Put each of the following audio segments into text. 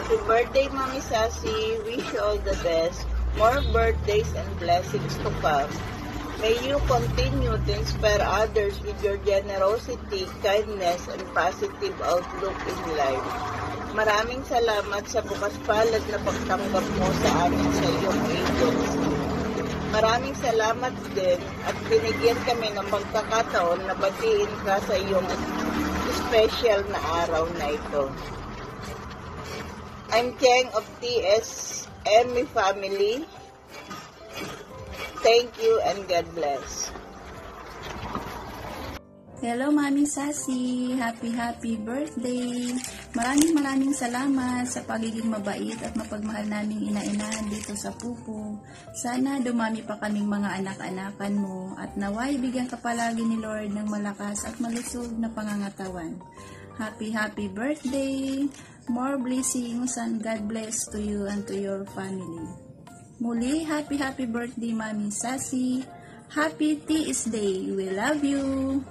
Happy birthday, Mami Sassy. Wish you all the best. More birthdays and blessings to come. May you continue to inspire others with your generosity, kindness, and positive outlook in life. Maraming salamat sa bukas palad na pagtanggap mo sa amin sa iyong agency. Maraming salamat din at binigyan kami ng pagkakataon na batiin ka sa iyong special na araw na ito. I'm Cheng of TSME family. Thank you and God bless. Hello, Mami Sassy! Happy birthday! Maraming salamat sa pagiging mabait at mapagmahal naming ina-inahan dito sa Pupo. Sana dumami pa kaming mga anak-anakan mo at naway bigyan ka palagi ni Lord ng malakas at malusog na pangangatawan. Happy birthday! More blessings and God bless to you and to your family. Muli, happy birthday, Mami Sassy! Happy Tuesday! We love you!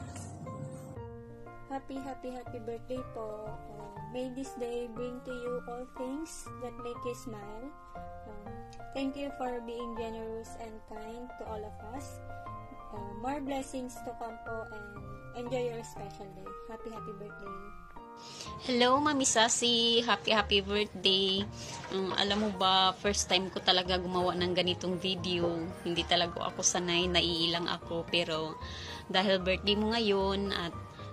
Happy birthday po. May this day bring to you all things that make you smile. Thank you for being generous and kind to all of us. More blessings to come po and enjoy your special day. Happy birthday. Hello, Mami Sassy! Happy birthday! Alam mo ba, first time ko talaga gumawa ng ganitong video. Hindi talaga ako sanay, naiilang ako. Pero dahil birthday mo ngayon at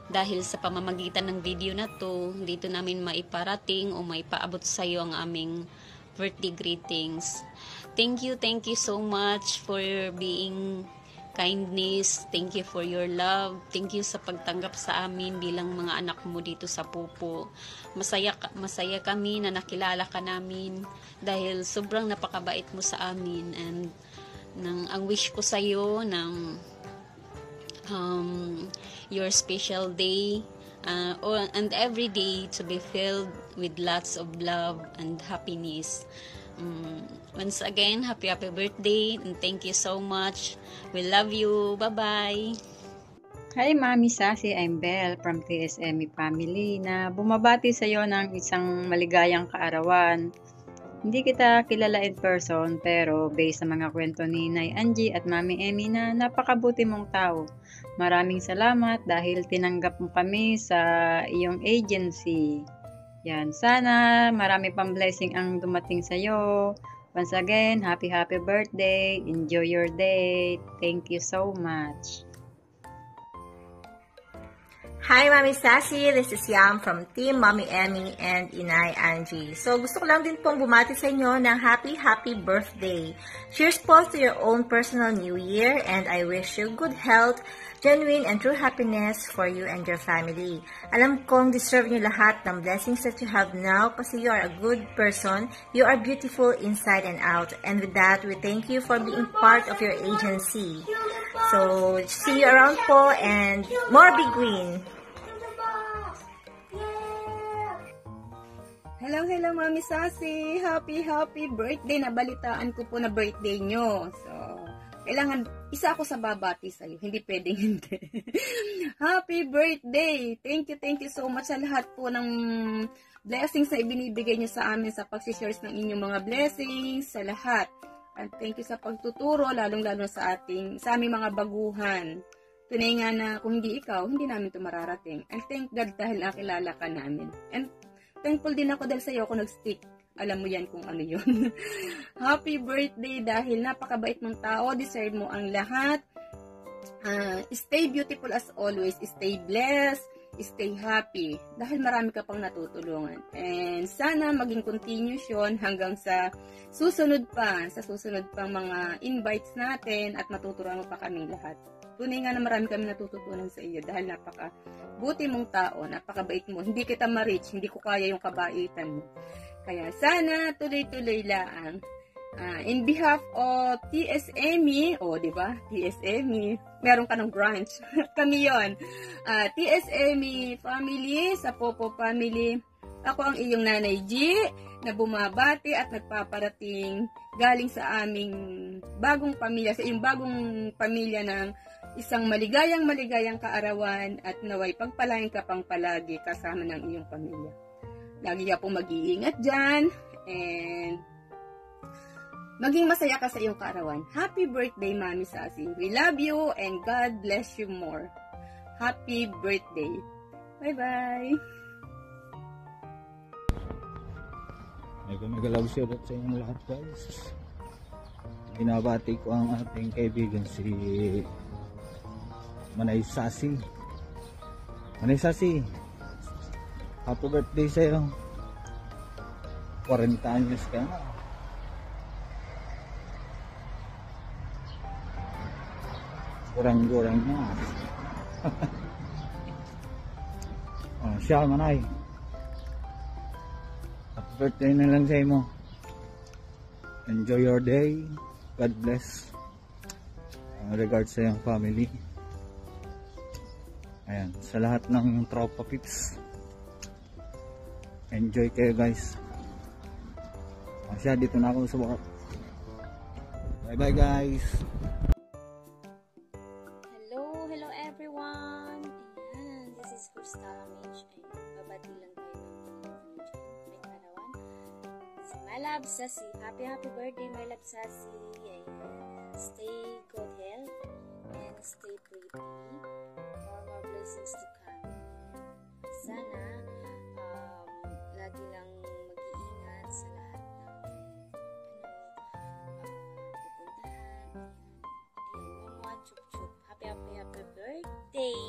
dahil sa pamamagitan ng video na to, dito namin maiparating o maipaabot sa iyo ang aming birthday greetings. Thank you so much for being kindness. Thank you for your love. Thank you sa pagtanggap sa amin bilang mga anak mo dito sa Pupo. Masaya kami na nakilala ka namin dahil sobrang napakabait mo sa amin, and ang wish ko sa iyo ng your special day and every day to be filled with lots of love and happiness. Once again, happy birthday and thank you so much. We love you. Bye-bye. Hi, Mami Sassy. I'm Belle from TSME family na bumabati sa iyo ng isang maligayang kaarawan. Hindi kita kilala in person, pero based sa mga kwento ni Nay Angie at Mami Emmy na napakabuti mong tao. Maraming salamat dahil tinanggap mo kami sa iyong agency. Yan, sana marami pang blessing ang dumating sa iyo. Once again, happy birthday. Enjoy your day. Thank you so much. Hi, Mami Sassy! This is Yam from Team Mami Emmy and Inay Angie. So, gusto ko lang din pong bumati sa inyo ng happy birthday. Cheers po to your own personal new year, and I wish you good health, genuine and true happiness for you and your family. Alam kong deserve nyo lahat ng blessings that you have now kasi you are a good person, you are beautiful inside and out. And with that, we thank you for being part of your agency. So, see you around po and more big win! Hello, Mami Sassy! Happy birthday! Nabalitaan ko po na birthday nyo. So, kailangan isa ako sa babati sa'yo. Hindi pwedeng hindi. Happy birthday! Thank you so much sa lahat po ng blessings na ibinibigay nyo sa amin sa pagsishares ng inyong mga blessings, sa lahat. And thank you sa pagtuturo, lalong-lalo sa aming mga baguhan. Tunay nga na kung hindi ikaw, hindi namin ito mararating. And thank God dahil nakilala ka namin. And thankful din ako dahil sa'yo ako nag-stick. Alam mo yan kung ano yun. Happy birthday dahil napakabait mong tao. Deserve mo ang lahat. Stay beautiful as always. Stay blessed. Stay happy. Dahil marami ka pang natutulungan. And sana maging continuous yun hanggang sa susunod pang mga invites natin at matuturuan mo pa kaming lahat. Tunay nga na marami kami natututunan sa iyo dahil napaka-buti mong tao, napakabait mo. Hindi kita ma-reach, hindi ko kaya yung kabaitan mo. Kaya sana tuloy-tuloy lang. In behalf of TSME, di ba? TSME, meron ka ng branch. Kami yon. TSME family, sa Popo family, ako ang iyong Nanay G, na bumabati at nagpaparating galing sa aming bagong pamilya, sa iyong bagong pamilya ng isang maligayang kaarawan at naway pagpalain ka pang palagi kasama ng iyong pamilya. lagi ka pong mag-iingat dyan. And maging masaya ka sa iyong kaarawan. Happy birthday, Mami Sassy. We love you and God bless you more. Happy birthday. Bye-bye. Mega love shoutout sa inyong lahat, guys. Binabati ko ang ating kaibigan si Manay Sassy. Manay Sassy, happy birthday sa'yo. 40 anyos ka na. Gurang-gurang na. Oh, siya, Manay. Happy birthday na lang sa'yo mo. Enjoy your day. God bless. Regards sa iyong family. Ayan, sa lahat ng tropa pips. Enjoy kayo, guys. Siya, dito na ako sa work. Bye bye, guys. Hello everyone. Ayan, this is Crystal Mitch. Babati lang tayo ng may karawan. Si My Love Sassy. Happy birthday, My Love Sassy. Ayan. Stay good health and stay pretty. More blessings to come. Sana lagi lang mag-iingat sa lahat pupuntahan. Chup-chup. Happy birthday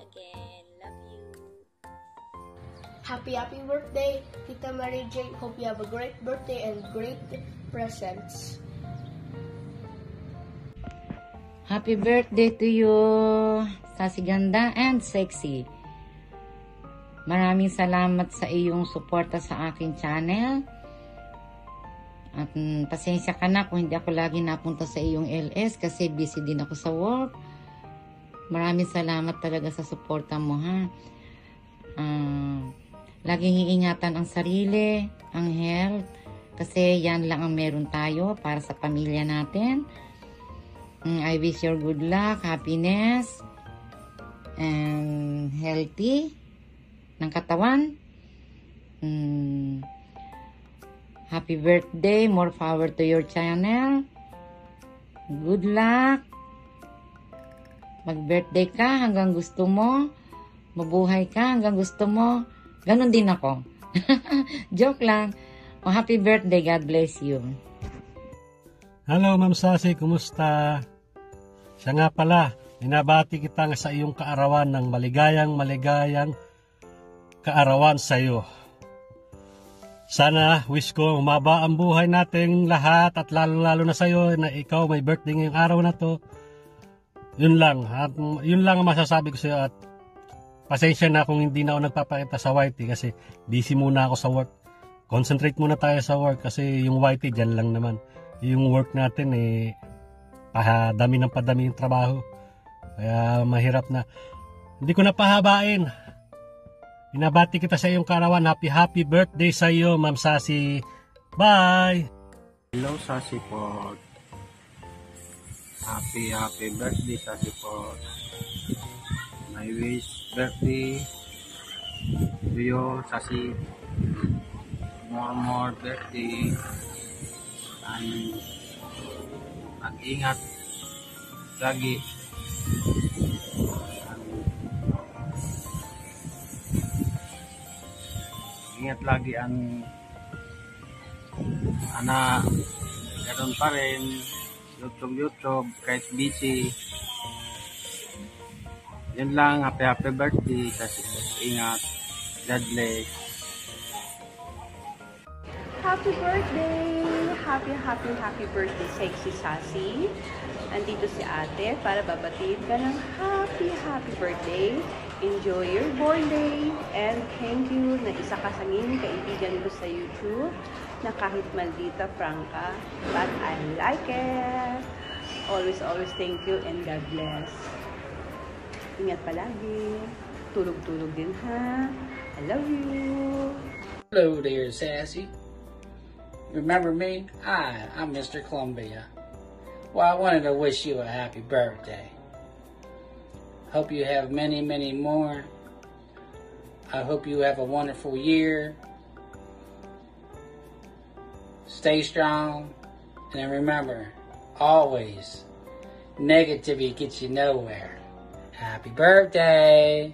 again. Love you. Happy birthday, Tita Mary Jane. Hope you have a great birthday and great presents. Happy birthday to you, Sassy Ganda and Sexy. Maraming salamat sa iyong suporta sa aking channel. At pasensya ka na kung hindi ako lagi napunta sa iyong LS kasi busy din ako sa work. Maraming salamat talaga sa suporta mo, ha. Laging iingatan ang sarili, ang health, kasi yan lang ang meron tayo para sa pamilya natin. I wish you good luck, happiness, and healthy ng katawan. Happy birthday, more power to your channel. Good luck. Mag-birthday ka hanggang gusto mo. Mabuhay ka hanggang gusto mo. Ganon din ako. Joke lang. Oh, happy birthday. God bless you. Hello, Ma'am Sassy. Kumusta? Siya nga pala, binabati kita nga sa iyong kaarawan ng maligayang kaarawan sa iyo. Sana, wish ko, umaba ang buhay nating lahat at lalo na sa iyo na ikaw may birthday ngayong araw na to. Yun lang. At yun lang ang masasabi ko sa iyo at pasensya na kung hindi na ako nagpapakita sa YT kasi busy muna ako sa work. Concentrate muna tayo sa work kasi yung YT dyan lang naman. Yung work natin padami yung trabaho. Kaya mahirap na. Hindi ko na pahabain. Binabati kita sa iyong kaarawan. Happy birthday sa iyo, Ma'am Sassy. Bye! Hello, Sassy po. Happy birthday, Sassy po. My wish birthday to you, Sassy. More birthday. And mag-ingat lagi. Ingat lagi ang anak. Ganoon pa rin. YouTube kahit busy. Yan lang. Happy birthday. Kasi ingat. God bless. Happy birthday! Happy birthday, Sexy Sassy. Andito si ate para babatiin ka ng happy birthday. Enjoy your born day. And thank you na isa ka sa ngayong kaibigan ko sa YouTube na kahit maldita Franca, but I like it. Always thank you and God bless. Ingat palagi. Tulog din, ha? I love you. Hello there, Sassy. Remember me? I'm Mr. Columbia. Well, I wanted to wish you a happy birthday. Hope you have many more. I hope you have a wonderful year. stay strong, and remember, always, negativity gets you nowhere. Happy birthday!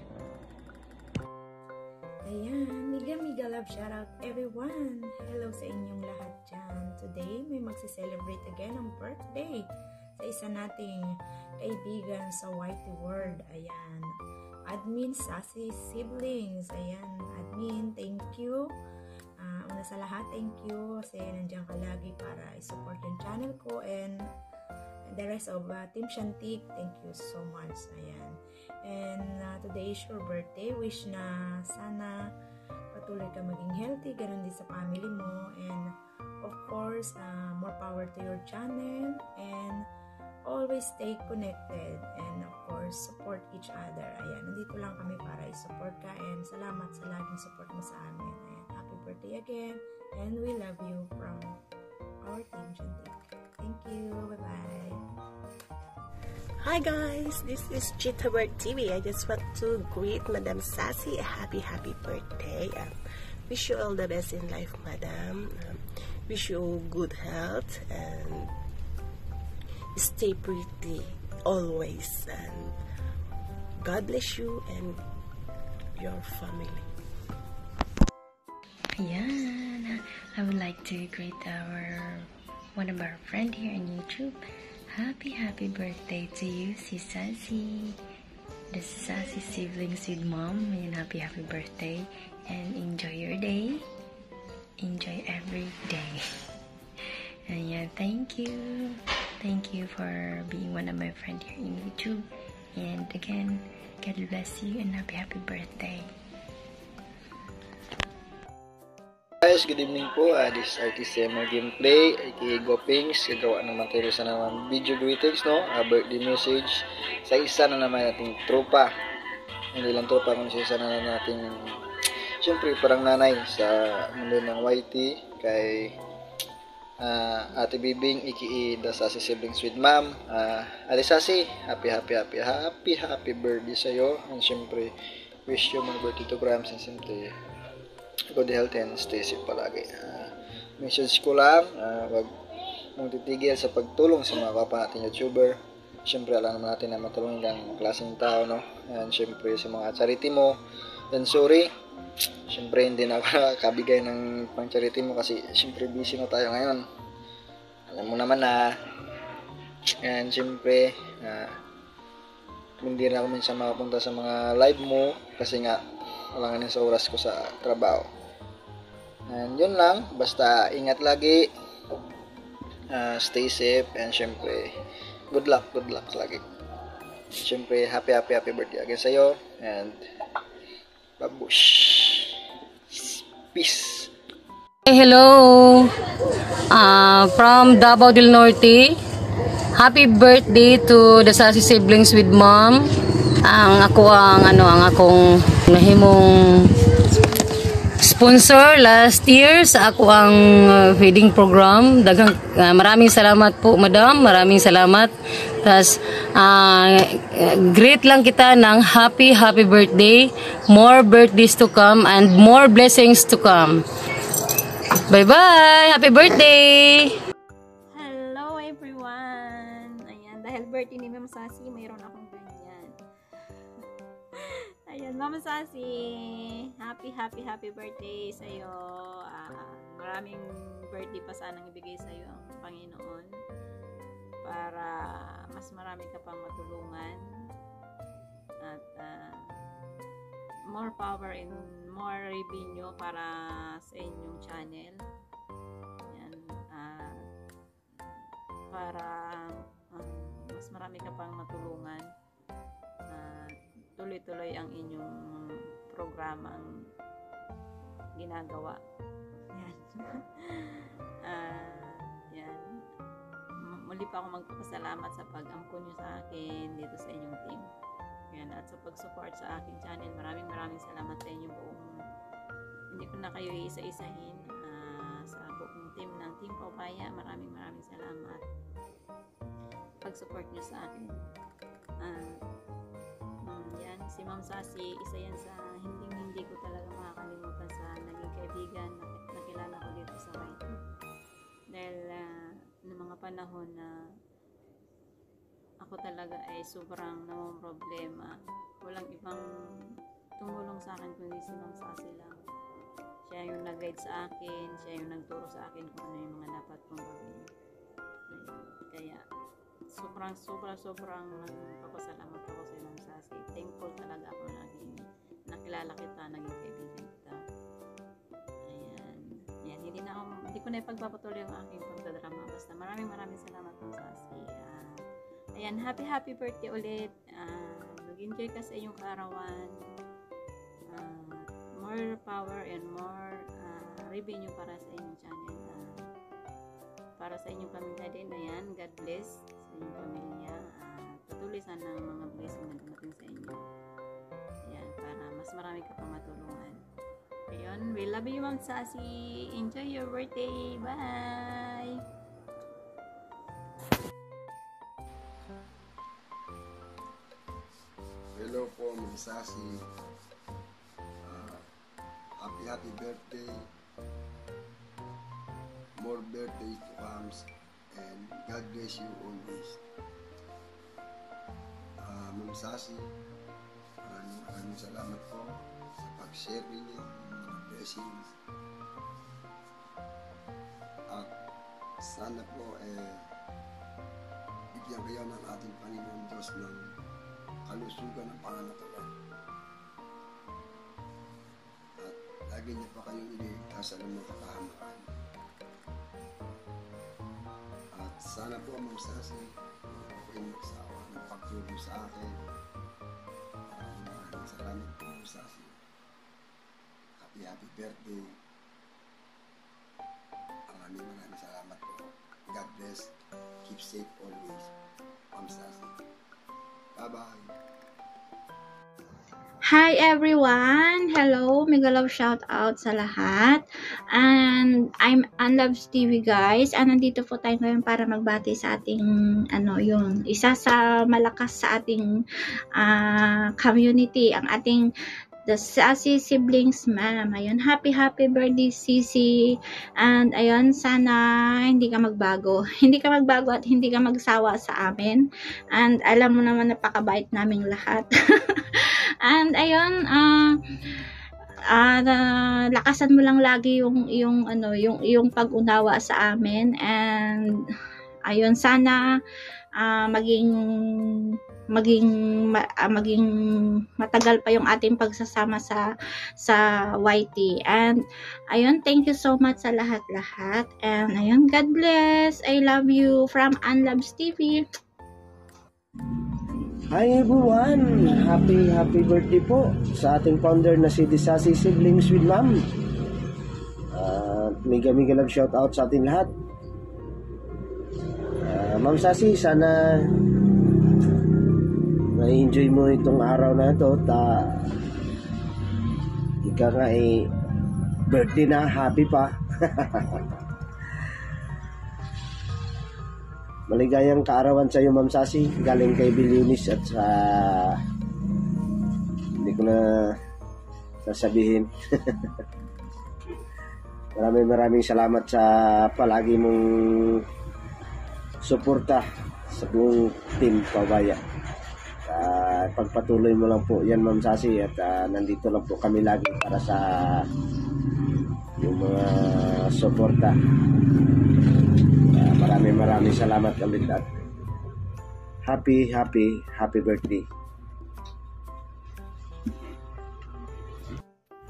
Ayan, mega love shoutout everyone! Hello sa inyong lahat dyan. Today, may magse-celebrate again ang birthday sa isa nating kaibigan sa Whitey World. Ayan, Admin Sassy Siblings. Ayan, Admin, thank you. Una sa lahat, thank you kasi nandiyan ka lagi para i-support yung channel ko, and the rest of Team Shantik, thank you so much. Ayan. And today is your birthday. Wish na sana patuloy ka maging healthy, ganun din sa family mo, and of course, more power to your channel, and always stay connected, and of course, support each other. Ayan, nandito lang kami para i-support ka, and salamat sa laging support mo sa amin. Ayan, happy birthday again, and we love you from our Team Shantik. Thank you, bye-bye. Hi guys, this is Chita Bird TV. I just want to greet Madam Sassy a happy birthday. Wish you all the best in life, Madam. Wish you good health and stay pretty always, and God bless you and your family. Ayan, I would like to greet one of our friend here on YouTube. Happy birthday to you, si Sassy. This is Sassy Siblings with Mom. Ayan, happy birthday, and enjoy your day. Enjoy every day. Ayan, thank you. Thank you for being one of my friends here in YouTube. And again, God bless you and happy birthday. Guys, good evening po. This is RTCMR Gameplay, aka Gopings. Gagawa ng material sa naman video greetings, no? Birthday message sa isa na naman nating tropa. Hindi lang tropa, kung sa isa na nating siyempre parang nanay sa mundo ng YT, kay Ate Bibing, aka The Sassy Siblings with Mom. Ate Sassy, happy birthday sa'yo. And siyempre, wish you more birthday to grams, and siyempre good health and stay safe palagi. Message ko lang, wag mong titigil sa pagtulong sa mga kapwa natin YouTuber. Siyempre, alam naman natin na matulungin ang klaseng tao, no? And siyempre, sa mga charity mo. And sorry, siyempre, hindi na ako kabigay ng pang charity mo kasi siyempre, busy na tayo ngayon. Alam mo naman na. And siyempre, hindi na ako minsan makapunta sa mga live mo kasi nga, wala nga sa oras ko sa trabaho. And yun lang, basta ingat lagi, stay safe, and syempre good luck lagi. Syempre happy birthday again sa'yo, and babush, peace. Hello, from Davao del Norte. Happy birthday to the Sassy Siblings with Mom. Ang akong nahimong sponsor last year sa ako ang feeding program. Maraming salamat po, Madam. Maraming salamat. Tas great lang kita ng happy birthday. More birthdays to come and more blessings to come. Bye-bye. Happy birthday. Hello everyone. Ayan, dahil birthday ni Ma'am Sassy, mayroon akong ganyan. Ayan, Ma'am Sassy, happy birthday sa'yo. Maraming birthday pa sanang ibigay sa'yo ang Panginoon para mas marami ka pang matulungan at more power and more revenue para sa inyong channel. Ayan, para mas marami ka pang matulungan. Tuloy-tuloy ang inyong programang ginagawa. Yan. Yan. Muli pa ako magpapasalamat sa pag-angkon nyo sa akin dito sa inyong team. Yan. At sa pag-support sa aking channel. Maraming salamat sa inyo buong. Hindi ko na kayo isa-isahin. Sa buong team ng Team Papaya. Maraming salamat. Pag-support nyo sa akin. Yan, si Ma'am Sassy, isa yan sa hindi ko talaga makakalimutan sa naging kaibigan na nakilala ko dito sa YT. dahil ng mga panahon na ako talaga ay sobrang namumroblema. Walang ibang tumulong sa akin kundi si Ma'am Sassy lang. Siya yung nag-guide sa akin, siya yung nagturo sa akin kung ano yung mga dapat kong gawin. Kaya sobrang nagpapasalamat ako sa Ma'am Sassy. Thankful talaga ako naging nakilala kita, naging kaibigan kita. Ayan. Yan, hindi ko na ipagpapatuloy ang aking pagdadrama. Basta maraming salamat Ma'am Sassy. Ayan, happy birthday ulit. Mag-enjoy ka sa iyong kaarawan. More power and more revenue para sa inyong channel. Para sa inyong pamilya din. Ayan, God bless sa inyong pamilya. Patuloy sana ang mga blessing na dumating sa inyo. Ayan, para mas marami ka pang matulungan. Ayun, we love you Ma'am Sassy. Enjoy your birthday. Bye! Hello po, Ma'am Sassy. Happy birthday. More birthdays to come, and God bless you always. Ma'am Sassy, maraming salamat po sa pag-share ninyo ng mga blessings. At sana po bigyan kayo ng ating Panginoon Diyos ng kalusugan ng panganatalan. At lagi niyo pa kayong iniligtas sa mga kapahamakan. At sana po, Ma'am Sassy, kayong magsawa ng pagtulong sa akin. Maraming salamat po, Ma'am Sassy. Happy birthday. Maraming salamat po. God bless. Keep safe always, Ma'am Sassy. Bye-bye. Hi everyone! Hello! Mega love shout out sa lahat. And I'm Unloves TV guys. Nandito po tayo ngayon para magbati sa ating yung isa sa malakas sa ating community, ang ating The Sassy Siblings Ma'am. Ayun, happy birthday Sisi. And ayun, sana hindi ka magbago. Hindi ka magbago at hindi ka magsawa sa amin. And alam mo naman napakabait naming lahat. And ayun, lakasan mo lang lagi yung pag-unawa sa amin. And ayun, sana maging matagal pa yung ating pagsasama sa YT. And ayun, thank you so much sa lahat-lahat. And ayun, God bless. I love you from Unloves TV. Hi everyone! Happy birthday po sa ating founder na si The Sassy Siblings with Ma'am. Mega love shout out sa ating lahat. Ma'am Sassy, sana na-enjoy mo itong araw na ito. Ika nga birthday na, happy pa. Maligayang kaarawan sa iyo, Ma'am Sassy, galing kay Bilionis at sa hindi ko na sasabihin. Maraming salamat sa palagi mong suporta sa buong team Pabaya. Pagpatuloy mo lang po yan, Ma'am Sassy, at nandito lang po kami lagi para sa yung mga suporta. Maraming salamat ulit at happy birthday.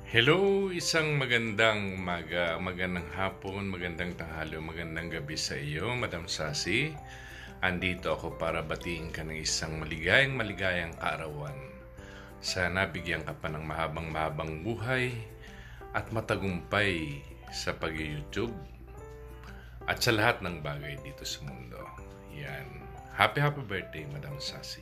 Hello, isang magandang umaga, magandang hapon, magandang tanghali, magandang gabi sa iyo, Madam Sassy. Andito ako para batiin ka ng isang maligayang kaarawan. Sana bigyan ka pa ng mahabang buhay at matagumpay sa pag-YouTube at sa lahat ng bagay dito sa mundo. Yan. Happy birthday, Madam Sassy.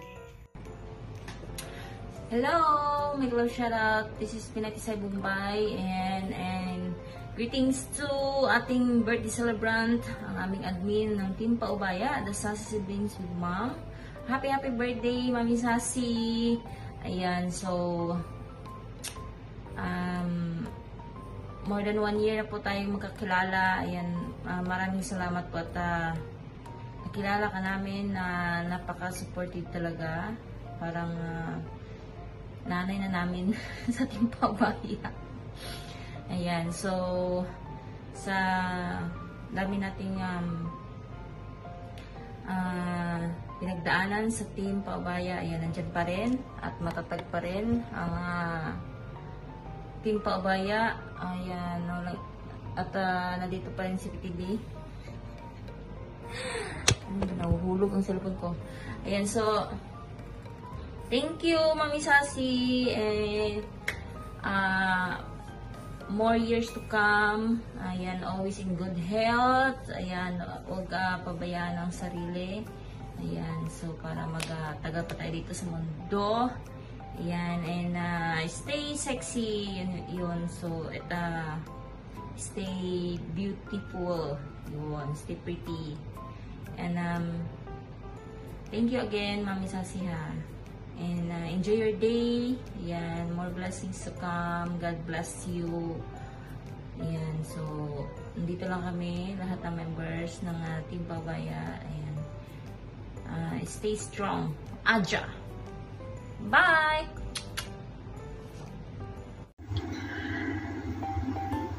Hello! Mega love shout out. This is Pinatisay Bombay and greetings to ating birthday celebrant, ang aming admin ng Team Paubaya, The Sassy Siblings with Mom. Happy birthday, Mami Sassy. Ayan, so more than 1 year na po tayong magkakilala. Ayan, maraming salamat po at nakilala ka namin na napaka-supportive talaga. Parang nanay na namin sa Team Paubaya. Ayan, so sa dami nating pinagdaanan sa Team Paubaya, ayan, nandyan pa rin at matatag pa rin ang Team Paubaya. Ayan, at nandito pa rin si PTD. Nahuhulog ang cellphone ko. Ayan, so thank you, Mami Sassy, and more years to come. Ayan, always in good health. Ayan, huwag pabayaan ang sarili. Ayan, so para magtagal pa tayo dito sa mundo. Ayan, and stay sexy. Yun, so stay beautiful. Yun, stay pretty. And thank you again, Mami Sassy, ha. And enjoy your day. Ayan, more blessings to come. God bless you. Ayan, so nandito lang kami, lahat ng members ng Team Paubaya. Ayan, stay strong. Aja! Bye!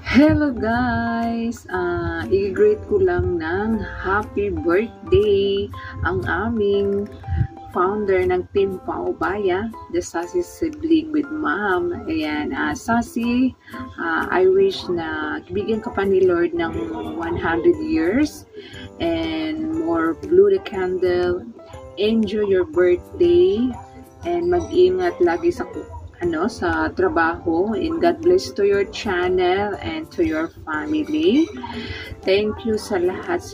Hello guys! I-greet ko lang ng happy birthday ang aming founder ng Team Paubaya, the Sassy Sibling with Mom. Ayan, Sassy, I wish na bigyan ka pa ni Lord ng 100 years and more blow the candle. Enjoy your birthday and mag-ingat lagi sa trabaho, and God bless to your channel and to your family. Thank you sa lahat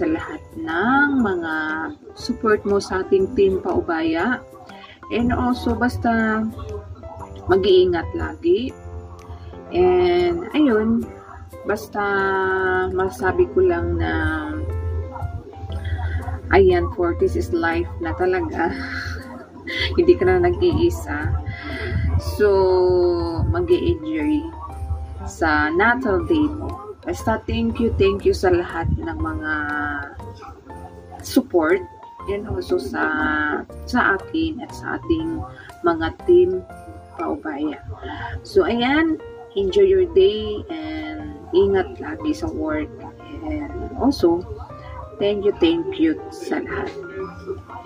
ng mga support mo sa ating Team Paubaya, and also basta mag-iingat lagi. And ayun, basta masabi ko lang na ayan, 40s is life na talaga. Hindi ka na nag-iisa. So, mag-i-enjoy sa natal day mo. Basta thank you sa lahat ng mga support. Yan also sa akin at sa ating mga Team Paubaya. So, ayan, enjoy your day and ingat lagi sa work. And also, thank you sa lahat.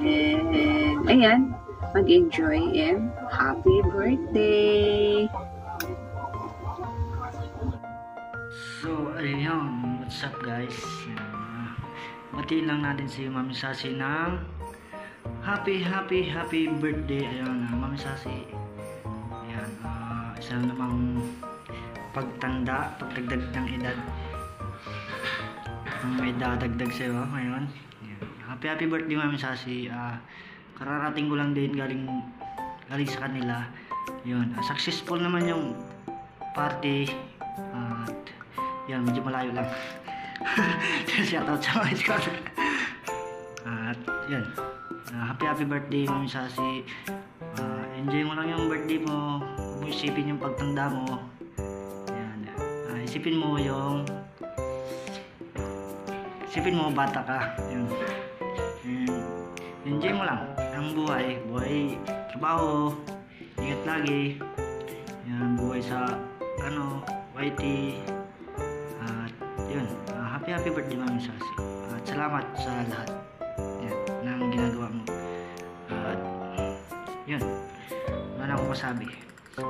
And, ayan, mag-enjoy and happy birthday! So, ayun, what's up guys? Batiin lang natin si Mami Sassy ng happy birthday. Ayun, Mami Sassy. Ayan, isa namang pagdagdag ng edad. May dadagdag sa'yo ngayon. Happy birthday, Mami Sassy. Kararating ko lang din galing sa kanila. Yun, successful naman yung party. At yan, medyo malayo lang. Shoutout sa mga Scott. At yan, happy birthday, Mami Sassy. Enjoy mo lang yung birthday mo. Huwag mo isipin yung pagtanda mo. Yan, isipin mo bata ka. Yun. Enjoy mo lang ang buhay, trabaho, ingat lagi. Yan, buhay sa YT. At yun, happy birthday, Mami Sassy. At salamat sa lahat ng ginagawa mo. At yun, wala na akong masabi. So,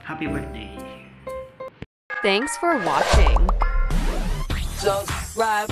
happy birthday. Thanks for watching. Subscribe.